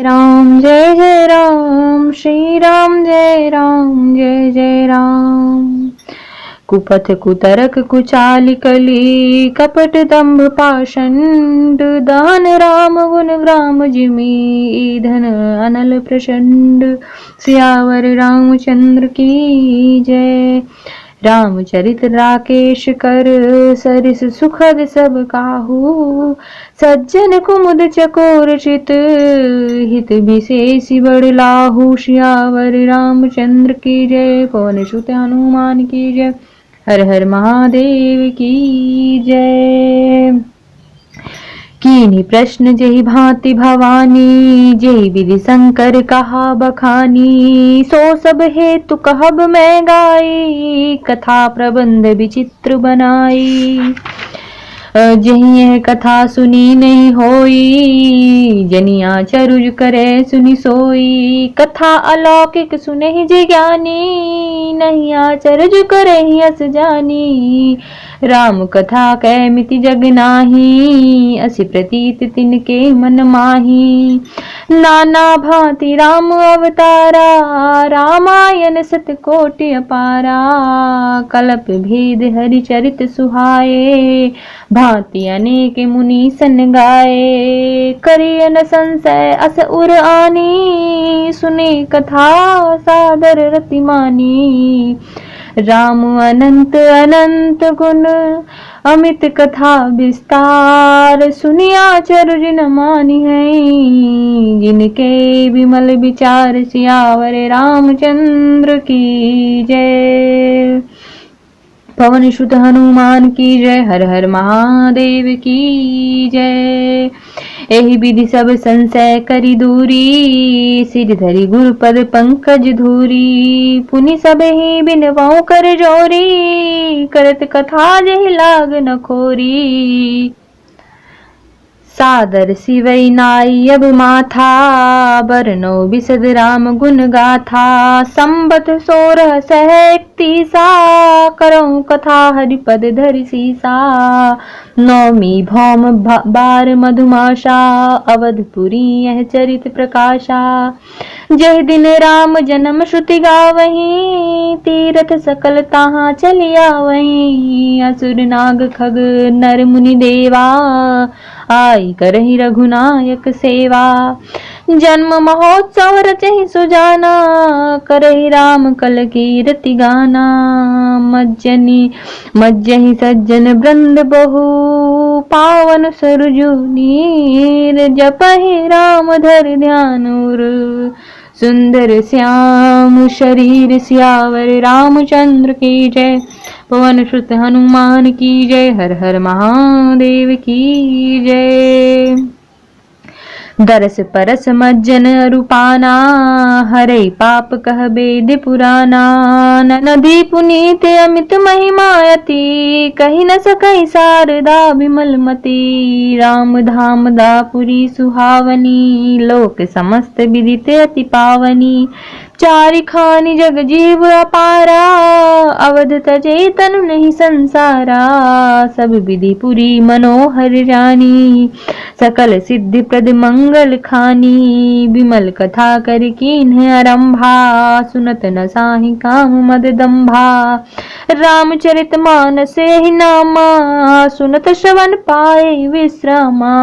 राम जय जय राम, श्री राम जय राम जय जय राम। कुपथ कुतरक कुचाल कली, कपट दंभ पाषंड, दान राम गुण ग्राम जिमि, ईधन अनल प्रचंड। सियावर रामचंद्र की जय। रामचरित राकेश कर, सरिस सुखद सब काहू। सज्जन कुमुद चकोर चित, हित विशेष बड़ लाहू। सियावर रामचंद्र की जय। पवन सुत हनुमान की जय। हर हर महादेव की जय। कीनी प्रश्न जेहि भांति भवानी, जेहि विधि शंकर कहा बखानी। सो सब हेतु कहब मैं गाई, कथा प्रबंध विचित्र बनाई। जही यह कथा सुनी नहीं होई, जनिया चरुज करे सुनि सोई। कथा अलौकिक सुने जे ज्ञानी, नहीं आचरज करे अस जानी। राम कथा कै मिति जग नाही, असि प्रतीत तिनके मन माही। नाना भांति राम अवतारा, रामायण सत कोटि अपारा। कल्प भेद हरि चरित सुहाए, भांति अनेक मुनि सन गाए। करिय न संशय अस उर आनी, सुने कथा सादर रति मानी। राम अनंत अनंत गुण, अमित कथा विस्तार। सुनिया चरु जिन मानि है, जिनके विमल विचार। सियावर रामचंद्र की जय। पवन सुत हनुमान की जय। हर हर महादेव की जय। एहि विधि सब संशय करि दूरी, सिर धरि गुरुपद पंकज धूरी। पुनि सबहि बिनवउ कर जोरी, करत कथा जेहि लाग न खोरी। सादर सिवै नाई अब माथा, बरनौ बिसद राम गुण गाथा। संबत 1631, करऊँ कथा हरिपद धरि सीसा। नौमी भौम बार मधुमासा, अवधपुरी यह चरित प्रकाशा। जह दिन राम जन्म श्रुति गावहीं, तीरथ सकल ताहाँ चलिया वहीं। असुर नाग खग नर मुनि देवा, आई करहि रघुनायक सेवा। जन्म महोत्सव रचहि सुजाना, करहि राम कल कीरति गाना। मज्जहि सज्जन वृंद बहु, पावन सरजु नीर। जपहि राम धरि ध्यान उर, सुंदर श्याम शरीर। सियावर रामचंद्र की जय। पवन सुत हनुमान की जय। हर हर महादेव की जय। दरस परस मज्जन अरूपाना, हरै पाप कह वेद पुराना। नदी पुनीत अमित महिमायति, कहि न सकहि शारदा विमल मति। राम धाम दापुरी सुहावनी, लोक समस्त विदित अति पावनी। चारिखानि जग जीव अपारा, अवध तजे तनु नहीं संसारा। सब विधि पुरी मनोहर जानी, सकल सिद्धि प्रद मंगल खानी। विमल कथा कर कीन्ह आरंभा, सुनत न साहि काम मद दंभा। रामचरित मानस एहि नामा, सुनत श्रवण पाए विश्रामा।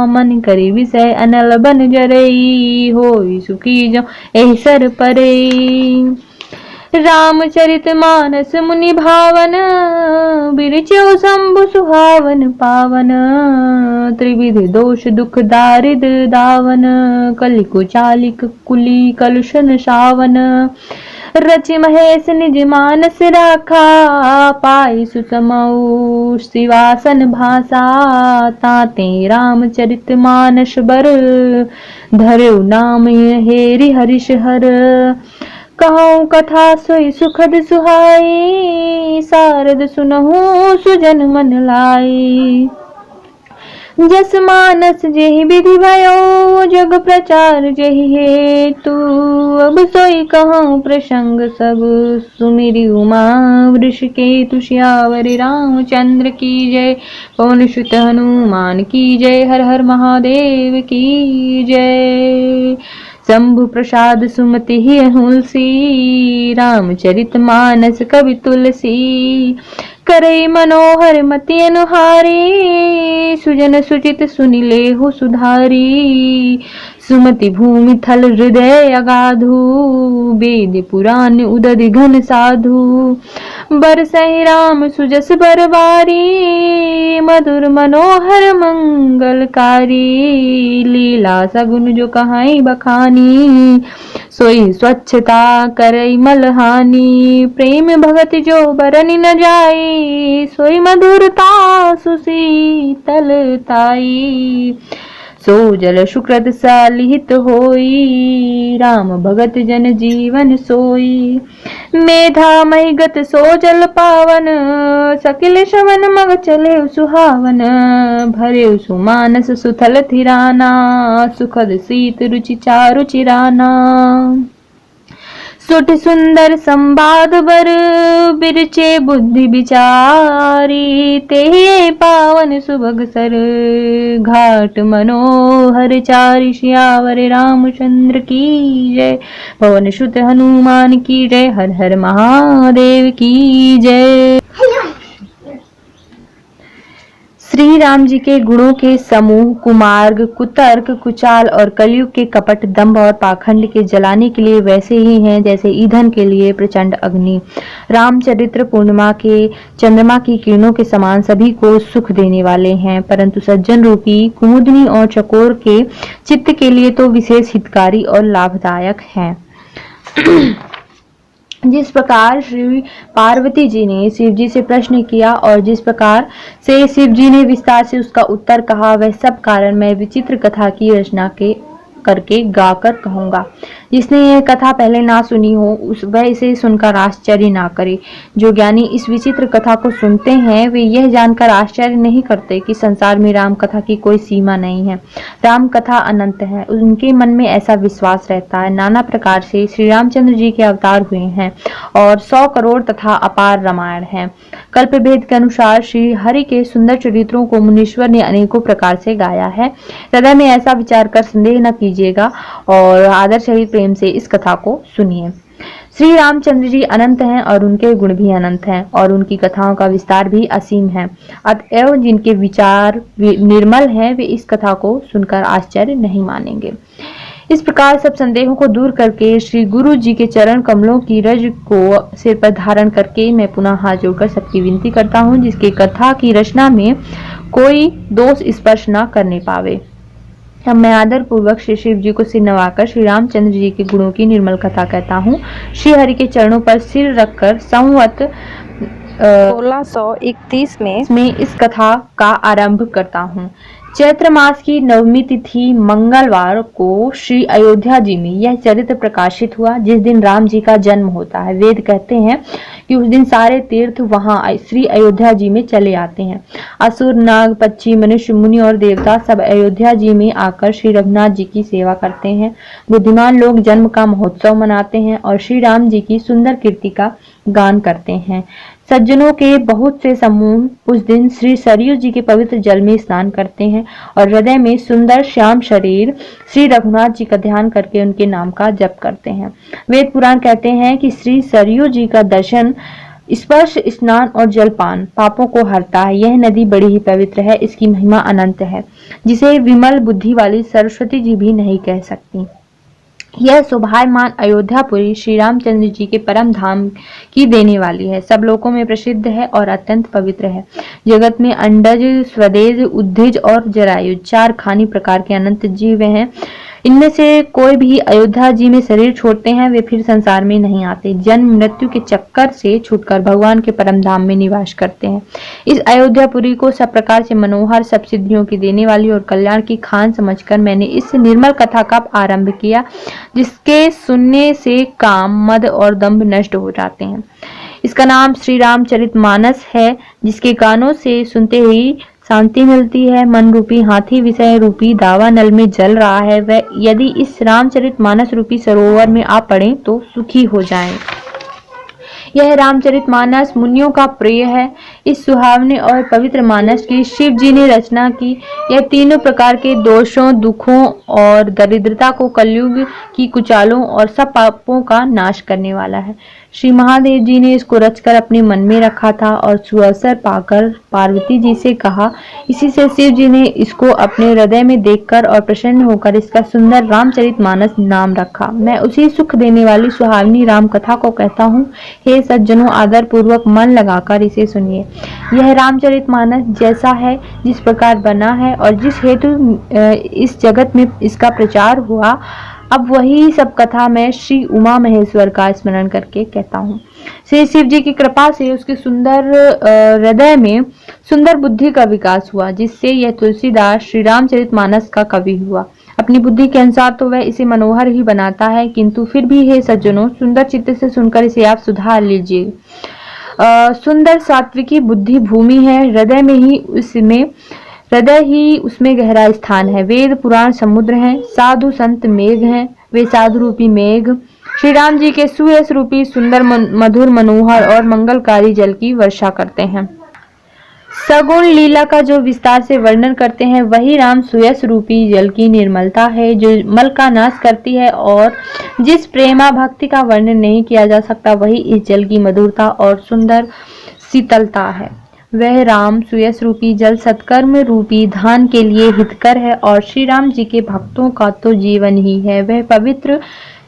मन करि विषय अनल बन जरई, होई सुखी जो एहि सर परे। रामचरित मानस मुनि भावन, बिरचौ शंभु सुहावन पावन। त्रिविध दोष दुख दारिद दावन, कलि कुचालिक कुली कलुषन सावन। रचि महेश निज मानस राखा, पाई सुसमऊ शिवासन भाषा। ताते रामचरित मानस बर, धरऊ नाम हेरि हरिष हर। कहूँ कथा सोई सुखद सुहाई, सारद सुनहु सुजन मन लाई। जस मानस जेहि विधि भयो, जग प्रचार जेहि हेतु। अब सोई कहूँ प्रसंग सब, सुमिरि उमा वृषकेतु। सियावर रामचंद्र की जय, पवन सुत हनुमान की जय। हर हर महादेव की जय। शंभु प्रसाद सुमति तुलसी, रामचरित मानस कवि तुलसी। करई मनोहर मति अनुहारी, सुजन सुचित सुनि लेहु सुधारी। सुमति भूमि थल हृदय अगाधु, वेद पुराण उदधि घन साधु। बरसहि राम सुजस बरबारी, मधुर मनोहर मंगलकारी। लीला सगुन जो कहाई बखानी, सोई स्वच्छता करई मलहानी। प्रेम भगत जो बरनि न जाई, सोई मधुरता सुशीतलताई। सो जल सुकृत सालिहित होई, राम भगत जन जीवन सोई। मेधा महिगत सो जल पावन, सकिल श्रवण मग चले सुहावन। भरे सुमानस सुथल थिराना, सुखद सीत रुचि चारु चिराना। सुठ सुंदर संवाद बर, बिरचे बुद्धि विचारी। तेहि पावन सुभग सर, घाट मनोहर चारि। सियावर रामचंद्र की जय, पवन सुत हनुमान की जय। हर हर महादेव की जय। श्री राम जी के गुणों के समूह कुमार्ग, कुतर्क, कुचाल और कलयुग के कपट, दंभ और पाखंड के जलाने के लिए वैसे ही हैं जैसे ईंधन के लिए प्रचंड अग्नि। रामचरित्र पूर्णिमा के चंद्रमा की किरणों के समान सभी को सुख देने वाले हैं, परंतु सज्जन रूपी कुमुदनी और चकोर के चित्त के लिए तो विशेष हितकारी और लाभदायक हैं। जिस प्रकार श्री पार्वती जी ने शिव जी से प्रश्न किया और जिस प्रकार से शिव जी ने विस्तार से उसका उत्तर कहा, वह सब कारण मैं विचित्र कथा की रचना करके गाकर कहूंगा। जिसने यह कथा पहले ना सुनी हो, वह इसे सुनकर आश्चर्य ना करे। जो ज्ञानी इस विचित्र कथा को सुनते हैं, वे यह जानकर आश्चर्य नहीं करते कि संसार में राम कथा की कोई सीमा नहीं है। राम कथा अनंत है, उनके मन में ऐसा विश्वास रहता है। नाना प्रकार से श्री रामचंद्र जी के अवतार हुए हैं और 100 करोड़ तथा अपार रामायण है। कल्पभेद के अनुसार श्री हरि के सुंदर चरित्रों को मुनीश्वर ने अनेकों प्रकार से गाया है। हृदय में ऐसा विचार कर संदेह न कीजिएगा और आदर सहित प्रेम से इस कथा को सुनिए। श्री रामचंद्र जी अनंत हैं और उनके गुण भी अनंत हैं और उनकी कथाओं का विस्तार भी असीम है। अतएव जिनके विचार निर्मल हैं, वे इस कथा को सुनकर आश्चर्य नहीं मानेंगे। इस प्रकार सब संदेहों को दूर करके श्री गुरु जी के चरण कमलों की रज को सिर पर धारण करके मैं पुनः हाथ जोड़कर सबकी विनती करता हूँ, जिसके कथा की रचना में कोई दोष स्पर्श न करने पावे। अब मैं आदर पूर्वक श्री शिव जी को सिर नवाकर श्री रामचंद्र जी के गुणों की निर्मल कथा कहता हूँ। श्री हरि के चरणों पर सिर रखकर संवत 1631 में इस कथा का आरंभ करता हूँ। चैत्र मास की नवमी तिथि मंगलवार को श्री अयोध्या जी में यह चरित्र प्रकाशित हुआ, जिस दिन राम जी का जन्म होता है। वेद कहते हैं कि उस दिन सारे तीर्थ वहां श्री अयोध्या जी में चले आते हैं। असुर, नाग, पक्षी, मनुष्य, मुनि और देवता सब अयोध्या जी में आकर श्री रघुनाथ जी की सेवा करते हैं। बुद्धिमान लोग जन्म का महोत्सव मनाते हैं और श्री राम जी की सुंदर कीर्ति का गान करते हैं। सज्जनों के बहुत से समूह उस दिन श्री सरयू जी के पवित्र जल में स्नान करते हैं और हृदय में सुंदर श्याम शरीर श्री रघुनाथ जी का ध्यान करके उनके नाम का जप करते हैं। वेद पुराण कहते हैं कि श्री सरयू जी का दर्शन, स्पर्श, स्नान और जलपान पापों को हरता है। यह नदी बड़ी ही पवित्र है, इसकी महिमा अनंत है, जिसे विमल बुद्धि वाली सरस्वती जी भी नहीं कह सकती। यह शोभायमान अयोध्यापुरी श्री रामचंद्र जी के परम धाम की देने वाली है, सब लोकों में प्रसिद्ध है और अत्यंत पवित्र है। जगत में अंडज, स्वदेज, उद्धिज और जरायुज 4 खानी प्रकार के अनंत जीव हैं। इनमें से कोई भी अयोध्या जी में शरीर छोड़ते हैं, वे फिर संसार में नहीं आते। जन्म मृत्यु के चक्कर से छूटकर भगवान के परम धाम में निवास करते हैं। इस अयोध्यापुरी को सब प्रकार से मनोहर, सब सिद्धियों की देने वाली और कल्याण की खान समझकर मैंने इस निर्मल कथा का आरंभ किया, जिसके सुनने से काम, मद और दंभ नष्ट हो जाते हैं। इसका नाम श्री रामचरितमानस है, जिसके गानों से सुनते ही शांति मिलती है। मन रूपी हाथी विषय रूपी दावा नल में जल रहा है, वह यदि इस रामचरितमानस रूपी सरोवर में आ पड़े तो सुखी हो जाएं। यह रामचरितमानस मुनियों का प्रिय है। इस सुहावने और पवित्र मानस की शिव जी ने रचना की। यह तीनों प्रकार के दोषों, दुखों और दरिद्रता को, कलयुग की कुचालों और सब पापों का नाश करने वाला है। श्री महादेव जी ने इसको रचकर अपने मन में रखा था और सुअवसर पाकर पार्वती जी से कहा। इसी से शिव जी ने इसको अपने हृदय में देखकर और प्रसन्न होकर इसका सुंदर रामचरितमानस नाम रखा। मैं उसी सुख देने वाली सुहावनी राम कथा को कहता हूँ। हे सज्जनों, आदर पूर्वक मन लगाकर इसे सुनिए। यह रामचरितमानस जैसा है, जिस प्रकार बना है और जिस हेतु इस जगत में इसका प्रचार हुआ, अब वही सब कथा मैं श्री उमा महेश्वर का स्मरण करके कहता हूँ। श्री शिव जी की कृपा से उसके सुंदर हृदय में सुंदर बुद्धि का विकास हुआ, जिससे यह तुलसीदास श्री रामचरितमानस का कवि हुआ। अपनी बुद्धि के अनुसार तो वह इसे मनोहर ही बनाता है, किंतु फिर भी हे सज्जनों, सुंदर चित्त से सुनकर इसे आप सुधार लीजिए। सुंदर सात्विकी बुद्धि भूमि है, हृदय ही उसमें गहरा स्थान है। वेद पुराण समुद्र हैं, साधु संत मेघ हैं, वे साधु रूपी मेघ श्री राम जी के सुयश रूपी सुंदर मधुर मनोहर और मंगलकारी जल की वर्षा करते हैं। सगुण लीला का जो विस्तार से वर्णन करते हैं, वही राम सुयश रूपी जल की निर्मलता है, जो मल का नाश करती है। और जिस प्रेमा भक्ति का वर्णन नहीं किया जा सकता, वही इस जल की मधुरता और सुंदर शीतलता है। वह राम सुयश रूपी जल सत्कर्म रूपी धान के लिए हितकर है और श्री राम जी के भक्तों का तो जीवन ही है। वह पवित्र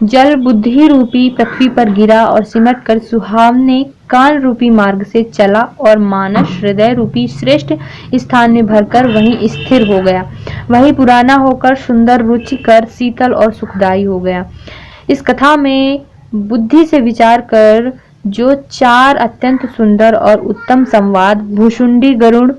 जल बुद्धि रूपी पृथ्वी पर गिरा और सिमट कर सुहावने काल रूपी मार्ग से चला और मानस हृदय रूपी श्रेष्ठ स्थान में भरकर वहीं स्थिर हो गया। वही पुराना होकर सुंदर, रुचिकर, शीतल और सुखदायी हो गया। इस कथा में बुद्धि से विचार कर जो चार अत्यंत सुंदर और उत्तम संवाद भूषुंडी गरुड़,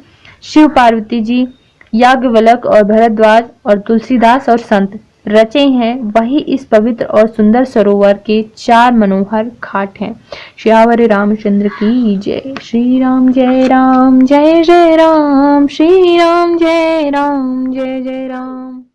शिव पार्वती जी, याज्ञवल्क और भरद्वाज और तुलसीदास और संत रचे हैं, वही इस पवित्र और सुंदर सरोवर के चार मनोहर घाट हैं। श्यावर रामचंद्र की जय। श्री राम जय राम, जय जय राम, श्री राम जय राम, जय जय राम।